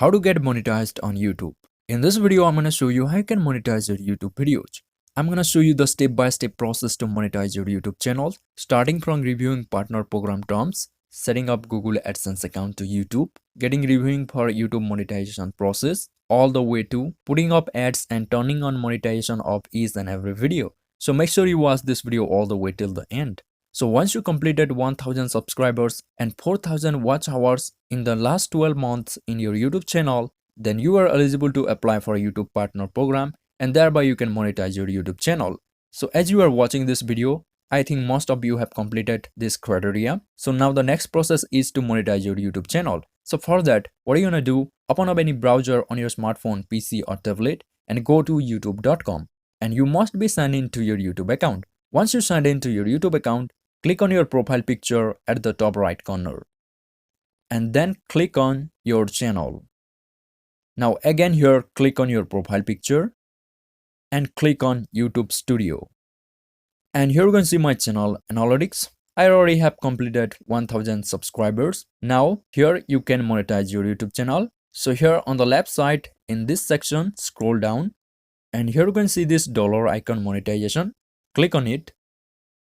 How to get monetized on YouTube. In this video, I'm going to show you how you can monetize your YouTube videos. I'm going to show you the step-by-step process to monetize your YouTube channel, starting from reviewing partner program terms, setting up Google AdSense account to YouTube, getting reviewing for YouTube monetization process, all the way to putting up ads and turning on monetization of each and every video. So make sure you watch this video all the way till the end. So once you completed 1000 subscribers and 4000 watch hours in the last 12 months in your YouTube channel, then you are eligible to apply for a YouTube partner program and thereby you can monetize your YouTube channel. So as you are watching this video, I think most of you have completed this criteria. So now the next process is to monetize your YouTube channel. So for that, what are you gonna do? Open up any browser on your smartphone, PC or tablet and go to youtube.com, and you must be signed in to your YouTube account. Once you signed in to your YouTube account, click on your profile picture at the top right corner and then click on your channel. Now again here, click on your profile picture and click on YouTube Studio. And here you can see my channel analytics. I already have completed 1000 subscribers. Now here you can monetize your YouTube channel. So here on the left side in this section, scroll down and here you can see this dollar icon monetization. Click on it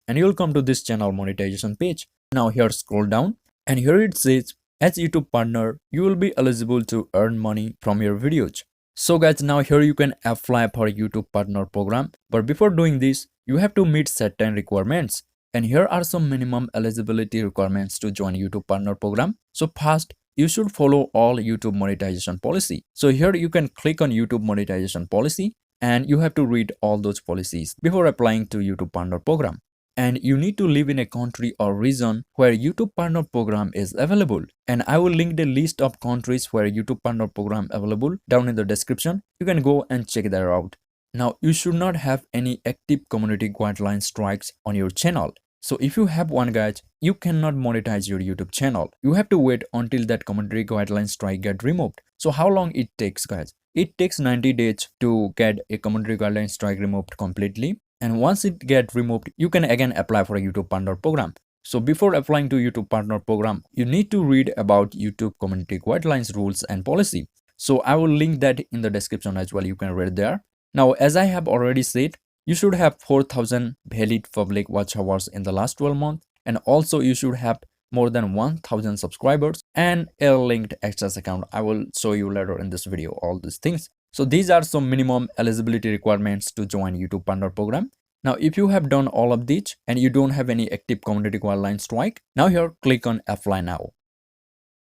and you'll come to this channel monetization page. Now here scroll down and here it says as YouTube partner you will be eligible to earn money from your videos. So guys, now here you can apply for a YouTube partner program, but before doing this you have to meet certain requirements, and here are some minimum eligibility requirements to join YouTube partner program. So first, you should follow all YouTube monetization policy. So here you can click on YouTube monetization policy and you have to read all those policies before applying to YouTube partner program. And you need to live in a country or region where YouTube partner program is available. And I will link the list of countries where YouTube partner program available down in the description. You can go and check that out. Now you should not have any active community guideline strikes on your channel. So if you have one, guys, you cannot monetize your YouTube channel. You have to wait until that community guideline strike get removed. So how long it takes, guys? It takes 90 days to get a community guideline strike removed completely. And once it gets removed, you can again apply for a YouTube partner program. So before applying to YouTube partner program, you need to read about YouTube community guidelines, rules and policy. So I will link that in the description as well. You can read there. Now, as I have already said, you should have 4000 valid public watch hours in the last 12 months. And also you should have more than 1000 subscribers and a linked AdSense account. I will show you later in this video all these things. So these are some minimum eligibility requirements to join YouTube partner program. Now, if you have done all of these and you don't have any active community guideline strike, now here click on apply now.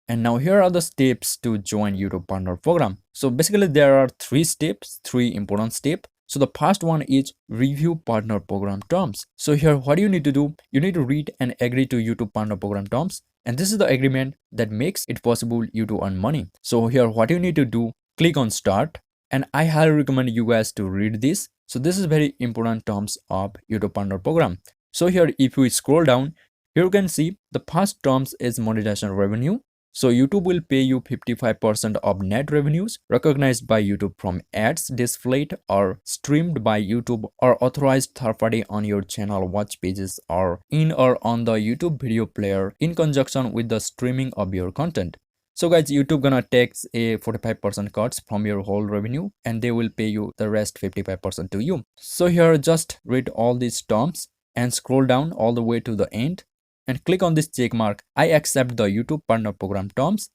And now here are the steps to join YouTube partner program. So basically there are three important steps. So the first one is review partner program terms. So here what do you need to do? You need to read and agree to YouTube partner program terms. And this is the agreement that makes it possible you to earn money. So here what you need to do, click on start. And I highly recommend you guys to read this. So this is very important terms of YouTube partner program. So here if we scroll down, here you can see the first terms is monetization revenue. So YouTube will pay you 55% of net revenues recognized by YouTube from ads displayed or streamed by YouTube or authorized third party on your channel watch pages or in or on the YouTube video player in conjunction with the streaming of your content. So guys, YouTube gonna take a 45% cuts from your whole revenue and they will pay you the rest 55% to you. So here just read all these terms and scroll down all the way to the end and click on this check mark. I accept the YouTube partner program terms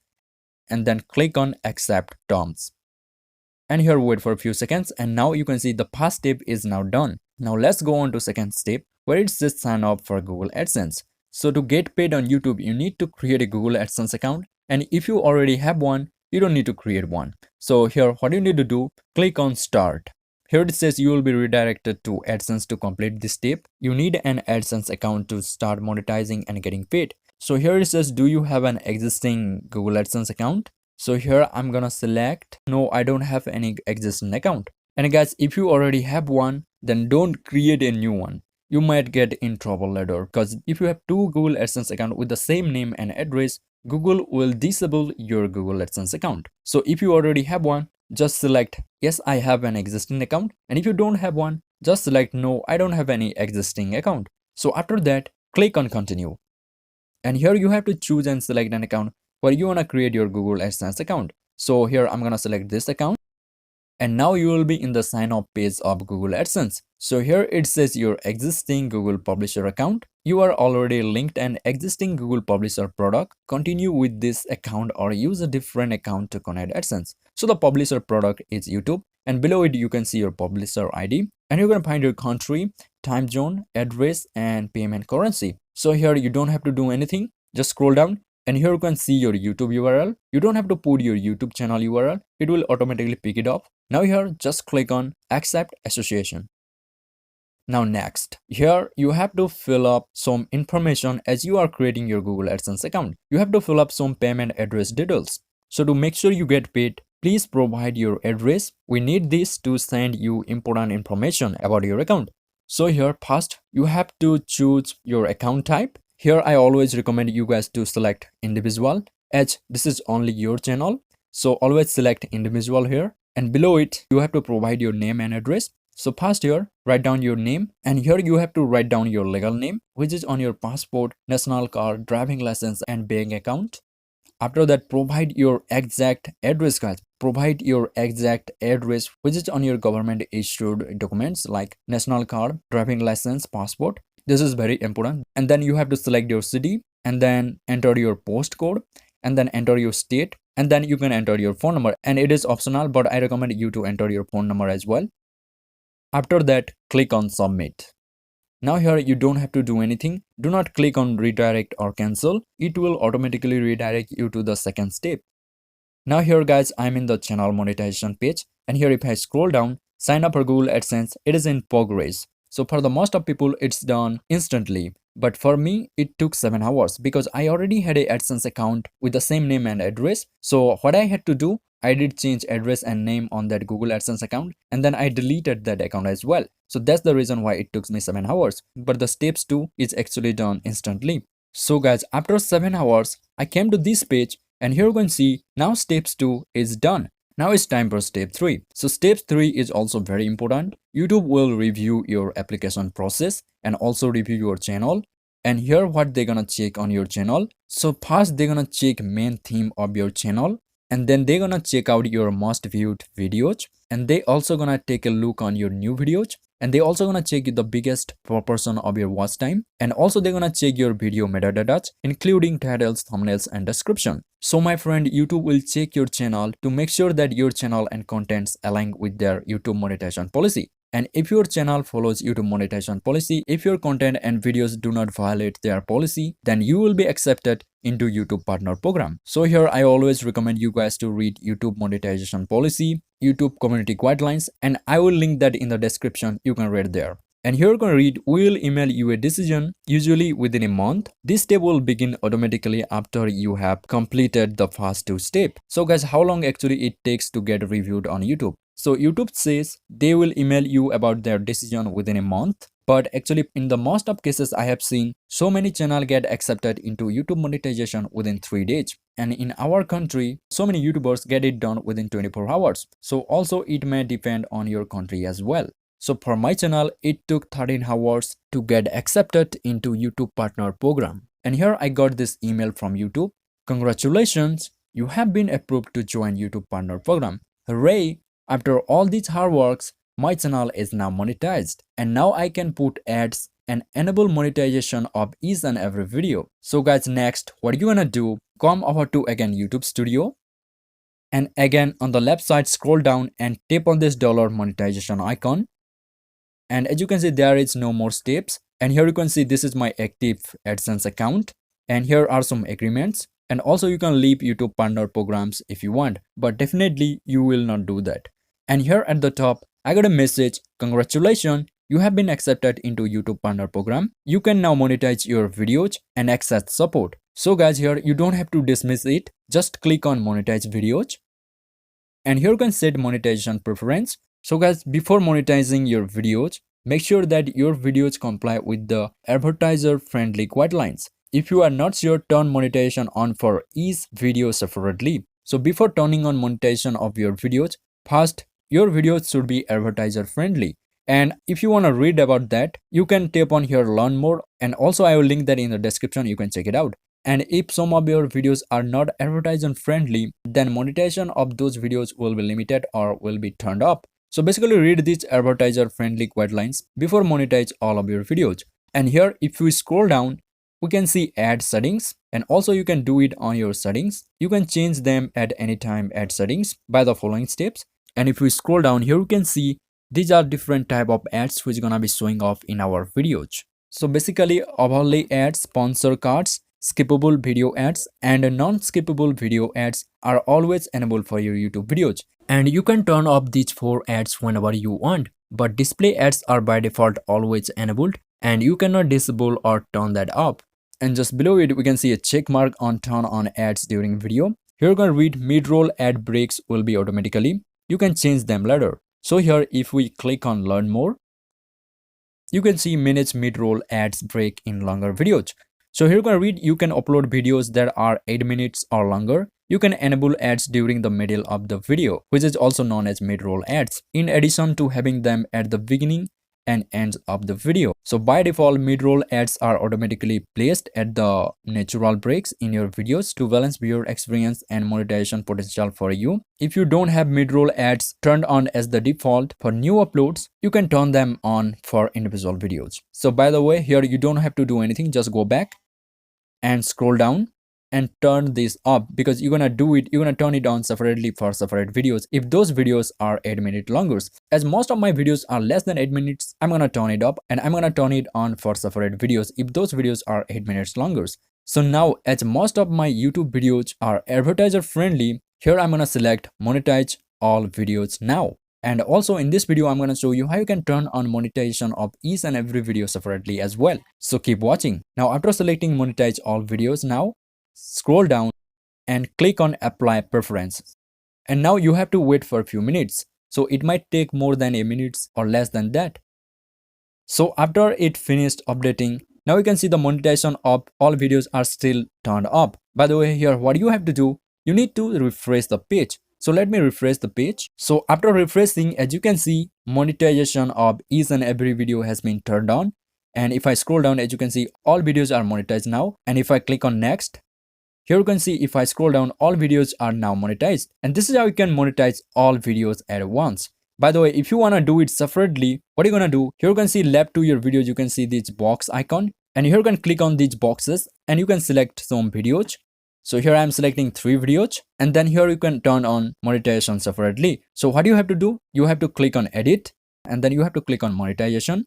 and then click on accept terms. And here wait for a few seconds and now you can see the first step is now done. Now let's go on to second step where it says sign up for Google AdSense. So to get paid on YouTube, you need to create a Google AdSense account. And if you already have one, you don't need to create one. So here what you need to do, click on start. Here it says you will be redirected to AdSense to complete this step. You need an AdSense account to start monetizing and getting paid. So here it says, do you have an existing Google AdSense account? So here I'm gonna select, no, I don't have any existing account. And guys, if you already have one, then don't create a new one. You might get in trouble later because if you have two Google AdSense accounts with the same name and address, Google will disable your Google AdSense account. So if you already have one, just select yes, I have an existing account. And if you don't have one, just select no, I don't have any existing account. So after that, click on continue. And here you have to choose and select an account where you want to create your Google AdSense account. So here I'm gonna select this account. And now you will be in the sign up page of Google AdSense. So here it says your existing Google Publisher account. You are already linked an existing Google Publisher product. Continue with this account or use a different account to connect AdSense. So the Publisher product is YouTube, and below it you can see your Publisher ID, and you're gonna find your country, time zone, address, and payment currency. So here you don't have to do anything. Just scroll down. And here you can see your YouTube URL. You don't have to put your YouTube channel URL. It will automatically pick it up. Now here just click on accept association. Now next, here you have to fill up some information as you are creating your Google AdSense account. You have to fill up some payment address details. So to make sure you get paid, please provide your address. We need this to send you important information about your account. So here first you have to choose your account type. Here I always recommend you guys to select individual as this is only your channel. So always select individual here, and below it you have to provide your name and address. So first here write down your name, and here you have to write down your legal name which is on your passport, national card, driving license and bank account. After that provide your exact address guys. Provide your exact address which is on your government issued documents like national card, driving license, passport. This is very important. And then you have to select your city and then enter your postcode and then enter your state, and then you can enter your phone number, and it is optional but I recommend you to enter your phone number as well. After that click on submit. Now here you don't have to do anything. Do not click on redirect or cancel. It will automatically redirect you to the second step. Now here guys, I'm in the channel monetization page, and here if I scroll down, sign up for Google AdSense, it is in progress. So for the most of people it's done instantly, but for me it took 7 hours because I already had a AdSense account with the same name and address. So what I had to do, I did change address and name on that Google AdSense account, and then I deleted that account as well. So that's the reason why it took me 7 hours, but the steps 2 is actually done instantly. So guys, after 7 hours I came to this page, and here you can see now steps 2 is done. Now it's time for step 3. So step 3 is also very important. YouTube will review your application process and also review your channel. And here what they're gonna check on your channel. So first they're gonna check main theme of your channel, and then they're gonna check out your most viewed videos, and they also gonna take a look on your new videos, and they also gonna check the biggest proportion of your watch time, and also they're gonna check your video metadata including titles, thumbnails and description. So my friend, YouTube will check your channel to make sure that your channel and contents align with their YouTube monetization policy. And if your channel follows YouTube monetization policy, if your content and videos do not violate their policy, then you will be accepted into YouTube partner program. So here I always recommend you guys to read YouTube monetization policy, YouTube community guidelines, and I will link that in the description. You can read there. And here you can read, we will email you a decision usually within a month. This step will begin automatically after you have completed the first 2 steps. So guys, how long actually it takes to get reviewed on YouTube? So YouTube says they will email you about their decision within a month. But actually in the most of cases I have seen, so many channels get accepted into YouTube monetization within 3 days. And in our country, so many YouTubers get it done within 24 hours. So also it may depend on your country as well. So for my channel, it took 13 hours to get accepted into YouTube partner program. And here I got this email from YouTube. Congratulations, you have been approved to join YouTube partner program. Hooray! After all these hard works, my channel is now monetized, and now I can put ads and enable monetization of each and every video. So guys, next what you gonna do, come over to again YouTube Studio, and again on the left side scroll down and tap on this dollar monetization icon. And as you can see, there is no more steps, and here you can see this is my active AdSense account, and here are some agreements. And also you can leave YouTube partner programs if you want, but definitely you will not do that. And here at the top I got a message, congratulations, you have been accepted into YouTube partner program. You can now monetize your videos and access support. So guys, here you don't have to dismiss it, just click on monetize videos, and here you can set monetization preference. So guys, before monetizing your videos, make sure that your videos comply with the advertiser friendly guidelines. If you are not sure, turn monetization on for each video separately. So before turning on monetization of your videos, first your videos should be advertiser friendly. And if you want to read about that, you can tap on here learn more, and also I will link that in the description. You can check it out. And if some of your videos are not advertisement friendly, then monetization of those videos will be limited or will be turned off. So basically read these advertiser friendly guidelines before monetize all of your videos. And here if we scroll down, we can see ad settings, and also you can do it on your settings. You can change them at any time at settings by the following steps. And if we scroll down here, you can see these are different type of ads which gonna be showing off in our videos. So basically overlay ads, sponsor cards, skippable video ads, and non-skippable video ads are always enabled for your YouTube videos. And you can turn off these 4 ads whenever you want, but display ads are by default always enabled, and you cannot disable or turn that off. And just below it we can see a check mark on turn on ads during video. Here you can read mid-roll ad breaks will be automatically. You can change them later. So here if we click on learn more, you can see manage mid-roll ads break in longer videos. So here you can read you can upload videos that are 8 minutes or longer. You can enable ads during the middle of the video, which is also known as mid-roll ads, in addition to having them at the beginning and ends of the video. So by default, mid-roll ads are automatically placed at the natural breaks in your videos to balance viewer experience and monetization potential for you. If you don't have mid-roll ads turned on as the default for new uploads, you can turn them on for individual videos. So by the way, here you don't have to do anything, just go back and scroll down and turn this up, because you're gonna turn it on separately for separate videos if those videos are 8 minutes longer. As most of my videos are less than 8 minutes, I'm gonna turn it up, and I'm gonna turn it on for separate videos if those videos are 8 minutes longer. So now, as most of my YouTube videos are advertiser friendly, here I'm gonna select monetize all videos now. And also in this video, I'm going to show you how you can turn on monetization of each and every video separately as well. So keep watching. Now after selecting monetize all videos, now scroll down and click on apply preferences. And now you have to wait for a few minutes. So it might take more than a minute or less than that. So after it finished updating, now you can see the monetization of all videos are still turned up. By the way, here what you have to do, you need to refresh the page. So let me refresh the page. So after refreshing, as you can see, monetization of each and every video has been turned on. And if I scroll down, as you can see, all videos are monetized now. And if I click on next, here you can see if I scroll down, all videos are now monetized. And this is how you can monetize all videos at once. By the way, if you want to do it separately, what are you going to do? Here you can see left to your videos, you can see this box icon. And here you can click on these boxes and you can select some videos. So here I am selecting 3 videos, and then here you can turn on monetization separately. So what you have to do? You have to click on edit, and then you have to click on monetization.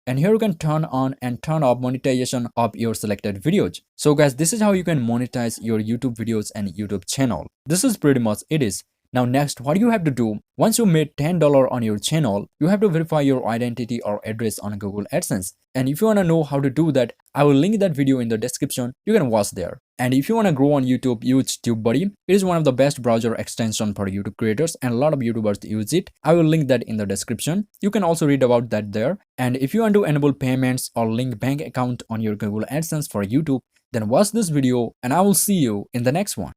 And here you can turn on and turn off monetization of your selected videos. So guys, this is how you can monetize your YouTube videos and YouTube channel. This is pretty much it is. Now next, what you have to do, once you made $10 on your channel, you have to verify your identity or address on Google AdSense. And if you want to know how to do that, I will link that video in the description. You can watch there. And if you want to grow on YouTube, use TubeBuddy. It is one of the best browser extension for YouTube creators, and a lot of YouTubers use it. I will link that in the description. You can also read about that there. And if you want to enable payments or link bank account on your Google AdSense for YouTube, then watch this video and I will see you in the next one.